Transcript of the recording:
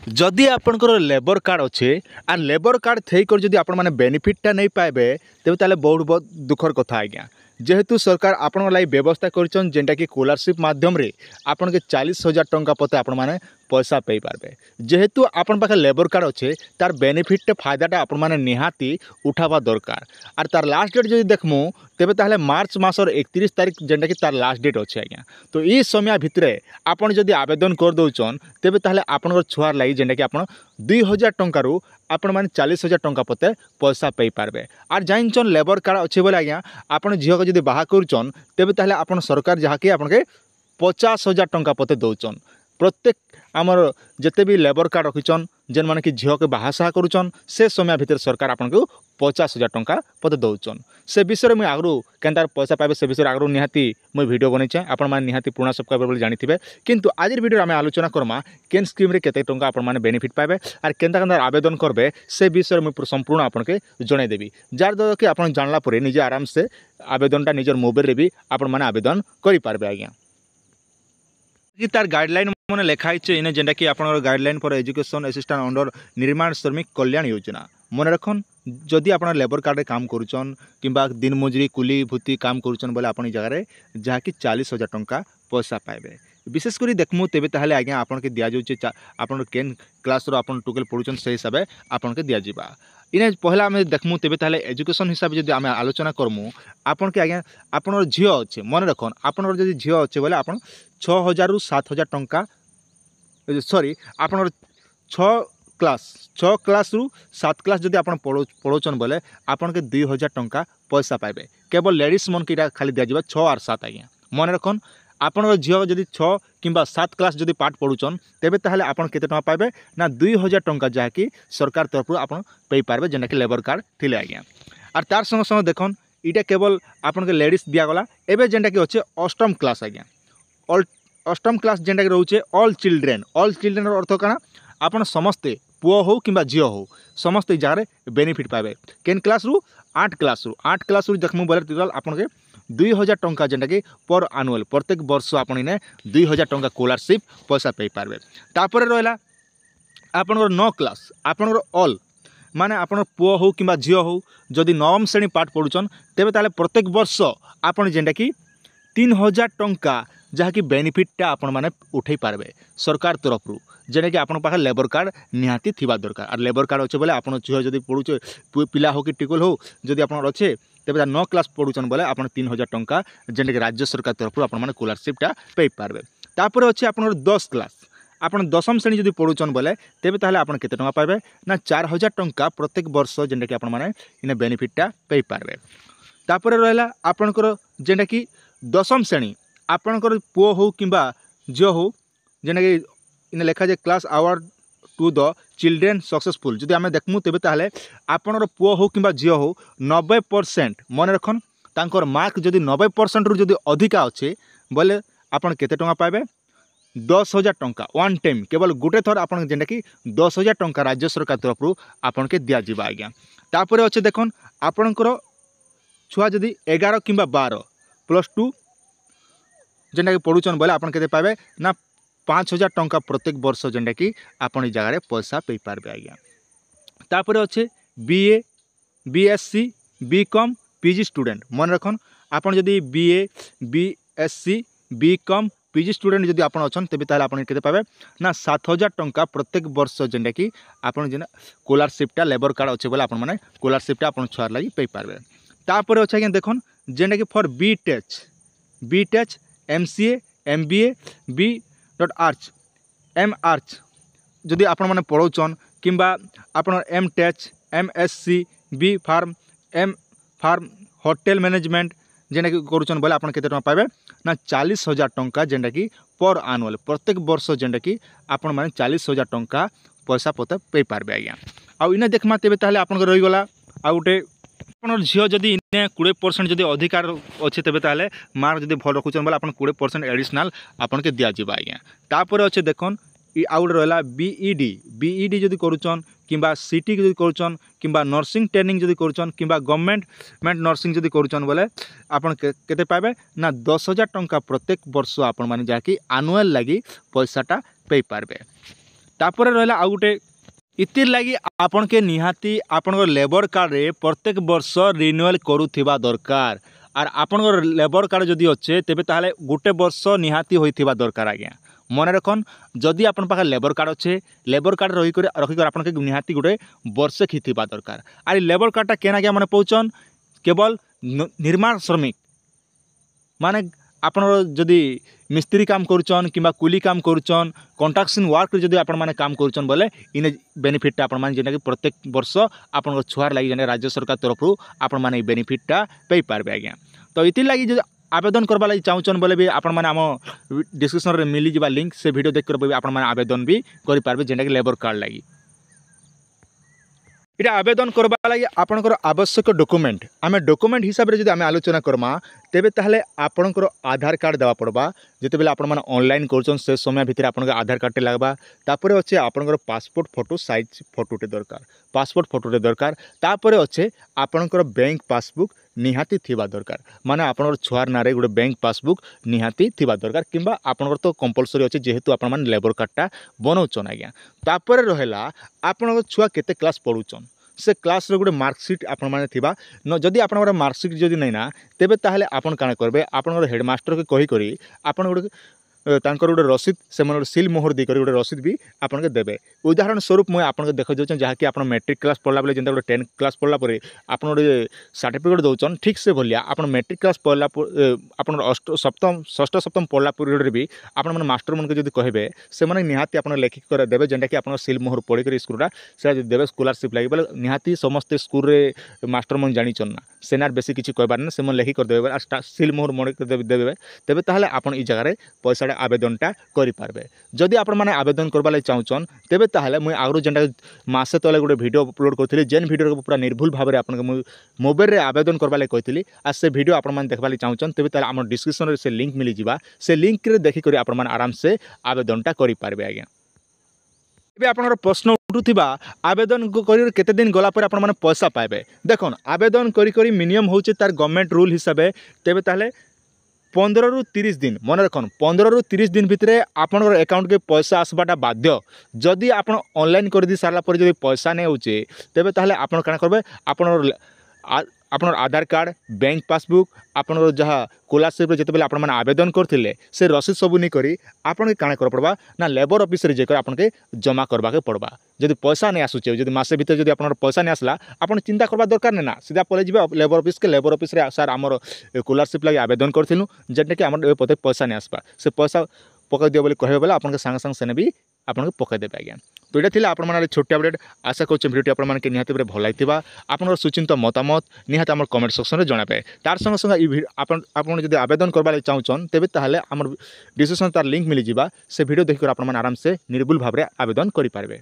जदि आपणकर labour card अच्छे आर लेबर कार्ड थेकर जदि आपण माने बेनिफिटटा नहीं पाइबे तेबे ताले बहुत दुखर कथा आज्ञा जेहेतु सरकार आपण लाई व्यवस्था करछन जेंटा कि स्कॉलरशिप माध्यम रे आपण के 40,000 टंका पते आपण माने पैसा पे पारबे जेहेतु आपण पाखे लेबर कार्ड अच्छे तार बेनिफिट फायदाटा आपण माने निहाती उठावा दरकार आर तार लास्ट डेट जदि देखमु तेबे ताहले मार्च मासर 31 तारीख जेंटा कि तार लास्ट डेट अच्छे आज्ञा तो ई समय भितरे आपण जदि आवेदन कर दउछन तेबे ताहले आपण छुआर लागि जेंटा कि आपण 2,000 टंकारु आपण माने 40,000 टंका पते पैसा पे पारबे आर जाइनचन लेबर कार्ड अच्छे बोले आज्ञा आपण झियो के जदि बाहा करूचन तेबे ताहले आपण सरकार जहा कि आपण के 50,000 टंका पते दउचन प्रत्येक आमर जिते भी लेबर कार्ड रखिछन जेन माने कि झियो के बाहासाहा करूचन से समय भितर सरकार आपन को 50,000 टंका पते दउचन से विषय में आगरू केनतार पैसा पाइबे से विषय आगरू निहाती मुई वीडियो बनेछे आपण माने निहाती पुराना सब्सक्राइबर बोली जानिथिबे किंतु आज वीडियो आमे आलोचना करमा केन स्कीम रे केते टंका आपण माने बेनिफिट पाइबे आर केनता केनता आवेदन करबे से विषय में संपूर्ण आपन के जणाई देबी जार द्वारा कि आपण जानला परे निजे आराम से आवेदनटा निजर मोबाइल रे भी आपण माने आवेदन करि पारबे आज्ञा कि तार गाइडलाइन मैंने लिखाई इन जेनटा कि आप guideline for education assistant under निर्माण श्रमिक कल्याण योजना मन रखन जदि आप लेबर कार्ड काम करुचन किंबा दिन मजुरी कुली भूति काम करुचन बोले आप जगह जहाँकि 40,000 टंका पैसा पाइबे विशेषकर देखमु तेबे ताहले आज्ञा आपन के दिया जाउचे आपन केन क्लास रो आपन टुकेल पढुचन से हिसाब से आपन के दिया जिबा इने पहला आम देखमु तेबे ताहले एजुकेशन हिसाब से जदि आम आलोचना करमु आपन के आज्ञा आपन झियो अच्छे मन रखन आपन जदि झियो अच्छे बोले आपन 6,000 रु 7,000 टंका सॉरी आपन 6 क्लास रु 7 क्लास जदि आपन पढ़ोचन बोले आपन के 2,000 टंका पैसा पाइबे केवल लेडीज मन के खाली दिया जिबा 6 और 7 आज्ञा मन रखन आपन झियो जदि 6 किंबा 7 क्लास जदि पाठ पढ़ुचन तेबे ताहले आपन केते टंका पाइबे ना 2,000 टंका जहाँकि सरकार तरफ आपन पे पारबे जेना कि लेबर कार्ड थिले आज्ञा आर तार संग संग देखन इटा केवल आपन के लेडीज दिया गला एबे जेंटा कि अच्छे अष्टम क्लास आज्ञा अष्टम क्लास जेंटा कि रोचे ऑल चिल्ड्रेन अर्थ काना आपन समस्ते पुओ हो किंबा झियो हो समस्ते जहाँ बेनिफिट पाइबे केन क्लास रु 8 क्लास रु देखमु बोले टोटल आपन के 2,000 टंका जेंटा कि पर आनुअल प्रत्येक वर्ष आपन इने 2,000 टंका स्कॉलरशिप पैसा पे पारबे तापर रहला आपन 9 क्लास आपन ऑल माने आपन पुओ हो किंबा झियो हो जदि नवम श्रेणी पाठ पढ़ुचन तेबे ताले प्रत्येक वर्ष आपन जेंटा कि 3,000 टंका जहाँकि बेनिफिटटा आपण माने उठे पारबे सरकार तरफ जेने कि आपण पाखे लेबर कार्ड निहाती थिबा दरकार और लेबर कार्ड अच्छे बोले आपण झियो जदि पढ़ुचे पिला हो कि टिकल हो जदि आपण अच्छे तेबे 9 क्लास पढ़ुचन बोले आपण 3,000 टंका जेने कि राज्य सरकार तरफ आपण माने स्कॉलरशिपटा पे पारबे तापर अच्छे आपण 10 क्लास आपण दशम श्रेणी जदि पढ़ुचन बोले तेबे ताहले आपण केते टंका पाइबे ना 4,000 टंका प्रत्येक वर्ष जेने कि आपण माने इने बेनिफिटटा पे पारबे तापर रहला आपनकर जेने कि दशम श्रेणी आपनकर पुओ हो किंबा झियो हो जेना कि इन लिखा जाए class award to the children successful जदि आम देखमु तेबे ताहले आपनर पुओ हो किंबा झियो हो 90% मन रखन तांकर मार्क जदि 90% रु जदि अधिका अच्छे बोले आपन केते टंका पाइबे 10,000 टंका वन टाइम केवल गोटे थर आपन जेना कि 10,000 टंका राज्य सरकार तरफ आपन के दिया जिबा आज्ञा तापर अच्छे देखन आपनकर छुआ जदि 11 किंबा 12 +2 जेनटा कि पढ़ुचन बोले आपन केते पाइबे ना 5,000 टंका प्रत्येक वर्ष जेनटा कि आपन ई जगह पैसा पे पारबे आज्ञा तापर अच्छे BA BSc BCom PG student मन रखन आपन जदि BA BSc BCom PG student जदि आपन अछन तेबे ताले आपन केते पाइबे ना 7,000 टंका प्रत्येक वर्ष जेनटा कि आपन जेना स्कॉलरशिपटा लेबर कार्ड अच्छे बोले आपन माने स्कॉलरशिपटा आपन छुआर लागि पे पारबे तापर अच्छे आज्ञा देखन जेनटा कि for BTech MCA MBA B.Arch M.Arch जदि आपण माने पढ़ौचन किंबा आपण M.Tech MSc B pharm M pharm hotel management जेना कि करूचन बोले आपण केते टंका पाइबे ना 40,000 टंका जेनटा कि पर आनुअल प्रत्येक वर्ष जेनटा कि आपण माने 40,000 टंका पैसा पते पे पारबे आज्ञा आ इने देखमा तेबे ताहले आपण रही गला आ उटे आपन झियो जदि इने 20% जदि अधिकार अच्छे तेबे ताहले मार्क जदि भल रखुचन बोले आपन 20% एडिशनल आपन के दिया जिबा आज्ञा तापर अच्छे देखन इ आउट रहला बीईडी जदि करूचन किंबा सीटी जदि करूचन किंबा नर्सिंग ट्रेनिंग जदि करूचन किंबा गवर्नमेंट नर्सिंग जदि करूचन बोले आपन केते पाइबे ना 10,000 टंका प्रत्येक वर्ष आपन माने जाकि एनुअल लागि पैसाटा पे पारबे तापर रहा आउ गोटे इतिर लगी आपण के निहाती आपण लेबर कार्ड रे प्रत्येक वर्ष रिन्यूअल करुवा दरकार आर आपण लेबर कार्ड जदि अच्छे तेबे ताहले गोटे वर्ष निहाती होइथिबा दरकार आज्ञा मन रखन जदि आपण पाखे लेबर कार्ड अच्छे लेबर कार्ड रखिक आपण के निहाती गोटे वर्ष खिथिबा दरकार आर लेबर कार्डटा केना आज्ञा मन पहुँचन केवल निर्माण श्रमिक माने आपण जदि मिस्त्री काम करुचन किंबा कुली काम करुचन कंस्ट्रक्शन वर्क जदि आपण माने काम करुचन बोले इन बेनिफिटटा आपण माने जेना कि प्रत्येक वर्ष आपण छुआर लगी जेना राज्य सरकार तरफ आपण माने बेनिफिटटा पे पारबे आज्ञा तो इति लगी जो आवेदन करबा लगी चाहूचन बोले भी आपण माने आम डिस्क्रिप्शन रे मिली जिबा लिंक से वीडियो देख कर आपण माने आवेदन भी करि पारबे जेना कि लेबर कार्ड लगी इटा आवेदन करबा लगी आपणकर आवश्यक डॉक्यूमेंट आमे डॉक्यूमेंट हिसाब रे जदि आमे आलोचना करमा तेबे ताहले आपणकर आधार कार्ड देवा पड़बा जेते बेले आपण माने ऑनलाइन करछन से समय भितर आपनकर आधार कार्ड टे लागबा तापरे अच्छे आपणकर पासपोर्ट फोटो साइज फोटोटे दरकार पासपोर्ट फोटोटे दरकार तापरे अच्छे आपणकर बैंक पासबुक निहाती थिबा दरकार माने आपनकर छुआर नारे गोटे बैंक पासबुक निहाती थिबा दरकार किंबा आपनकर तो कंपलसरी अच्छे जेहेतु आपण माने लेबर कार्डटा बनौछन आज्ञा तापरे रहेला आपनकर छुआ केते क्लास पढुछन से क्लास रे गोटे मार्कसीट आपण माने थिबा न जदि आपनकर मार्कसीट जदि नै ना तेबे ताहले आपण काना करबे आपनकर हेडमास्टर के कहि करी आपण गोटे तांकर गोटे रसीद से गोटे सिल मोहर दी गोटे रसीद भी आपन के देबे उदाहरण स्वरूप मुझे आपको देखा जाऊँ जहाँकि आप मैट्रिक क्लास पढ़ला बेले जेनता गोटे 10 क्लास पढ़ला परे आपन गोटे सर्टिफिकेट दौन ठीक से भलिया आप मैट्रिक क्लास पढ़ला आप सप्तम षष्ठ सप्तम पढ़ला पीरियड भी आपण मैंने मास्टर मन के कहे से निहाती आप लेखिक कर देवे जेनटा कि आप सिल मोहर पढ़ी स्कूलटा से देवे स्कॉलरशिप लगे बोले निहाती समस्ते स्कूल रे मास्टर मन जानिचन ना सेनार बेसी किसी कहबार ना से लेखिक कर देवे सिल मोहर मणि देवे तेबे ताहले आपण ई जगह पैसा आवेदनटा करें जदि आपण मैंने आवेदन करवा लगे चाहूचन तेबे ताहले मुझे आगु जेनटा मासे तले गोटे वीडियो अपलोड करी जेन वीडियो को पूरा निर्भुल भाव में आपन मोबाइल रे आवेदन करवा लगे कही आ से वीडियो आपण मैंने देखा चाहूचन तेबे ताहले आम डिस्क्रिप्शन से लिंक मिली जिबा से लिंक रे देखिक आपण मैंने आराम से आवेदनटा करें आज्ञा आपनर प्रश्न उठुथिबा आवेदन कर केते दिन गला पर आपण माने पैसा पाइबे देखन आवेदन करी करी मिनिमम होचे तार गवर्नमेंट रूल हिसाबे तेबे ताहले 15 रु 30 दिन मन रखन 15 रु 30 दिन भितर आपनर अकाउंट के पैसा आसबाटा बाध्य जदि आप ऑनलाइन कर दी सारा पर जदि पैसा नहीं होचे तेबे ताहले आपण काना करबे आपनर आधार कार्ड बैंक पासबुक आपनर जहाँ स्कॉलरशिप जिते बेले आपण माने आवेदन करथिले से रसीद सबू नहीं करी आपन के काना कर पड़बा ना लेबर ऑफिस रे जेकर आपन के जमा करबा के पड़बा जदि पैसा नहीं आसुचे जदि मासे भीतर जदि आपनर पैसा नहीं आसला आपन चिंता करबा दरकार ना सीधा पले जिबे लेबर ऑफिस रे सर हमर स्कॉलरशिप लागि आवेदन करथिलु जेटा कि हमर पते पैसा नहीं आसबा से पैसा पकड़ दियो बोले कहबे बोले आपन के संग संग सेने भी आपन के पकड़ देबे आज्ञा तो ये आप छोटे अपडेट आशा कर भिडियो आपके निहाती भल लगी आपन सुचिंत मतामत निहाती आम कमेंट सेक्शन में जनाबे तार संगे संगे आपन जब आवेदन करवा चाहूचन तेबे ताहले आम डिस्क्रिप्शन तार लिंक मिली जिबा से वीडियो देखकर आप आराम से निर्भुल भाव में आवेदन करें।